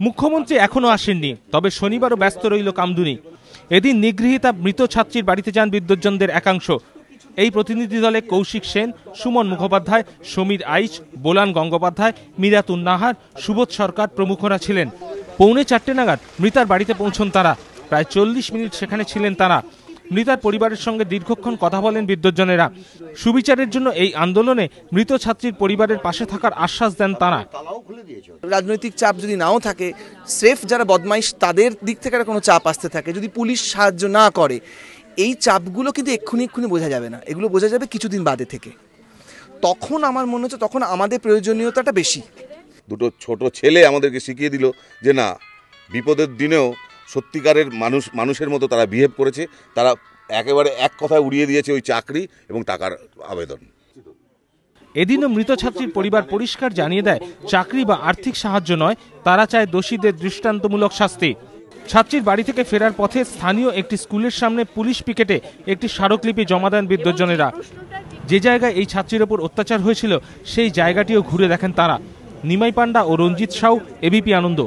মুখ্যমন্ত্রী এখনো আসেননি, তবে শনিবারও ব্যস্ত রইল কামদুনি। এদিন নিগৃহীতা মৃত ছাত্রীর বাড়িতে যান বিদ্বজ্জনদের একাংশ। এই প্রতিনিধি দলে কৌশিক সেন, সুমন মুখোপাধ্যায়, সমীর আইচ, বোলান গঙ্গোপাধ্যায়, মিরাতুন নাহার, সুবোধ সরকার প্রমুখরা ছিলেন। 3:45 নাগাদ মৃতার বাড়িতে পৌঁছন তারা। প্রায় 40 মিনিট সেখানে ছিলেন তারা। মৃতার পরিবারের সঙ্গে দীর্ঘক্ষণ কথা বলেন বিদ্বজ্জনেরা। সুবিচারের জন্য এই আন্দোলনে মৃত ছাত্রীর পরিবারের পাশে থাকার আশ্বাস দেন তারা। রাজনৈতিক চাপ যদি নাও থাকে, স্রেফ যারা বদমাইশ তাদের দিক থেকে কোনো চাপ আসতে থাকে, যদি পুলিশ সাহায্য না করে, এই চাপগুলো কিন্তু এক্ষুনি বোঝা যাবে না। এগুলো বোঝা যাবে কিছুদিন বাদে থেকে। তখন আমার মনে হচ্ছে তখন আমাদের প্রয়োজনীয়তাটা বেশি। দুটো ছোট ছেলে আমাদেরকে শিখিয়ে দিল যে না, বিপদের দিনেও সত্যিকারের মানুষের মতো তারা বিহেভ করেছে। তারা একেবারে এক কথায় উড়িয়ে দিয়েছে ওই চাকরি এবং টাকার আবেদন। এদিনও মৃত ছাত্রীর পরিবার পরিষ্কার জানিয়ে দেয়, চাকরি বা আর্থিক সাহায্য নয়, তারা চায় দোষীদের দৃষ্টান্তমূলক শাস্তি। ছাত্রীর বাড়ি থেকে ফেরার পথে স্থানীয় একটি স্কুলের সামনে পুলিশ পিকেটে একটি স্মারকলিপি জমা দেন বিদ্বজ্জনেরা। যে জায়গায় এই ছাত্রীর ওপর অত্যাচার হয়েছিল সেই জায়গাটিও ঘুরে দেখেন তারা। নিমাই পান্ডা ও রঞ্জিত সাউ, এবিপি আনন্দ।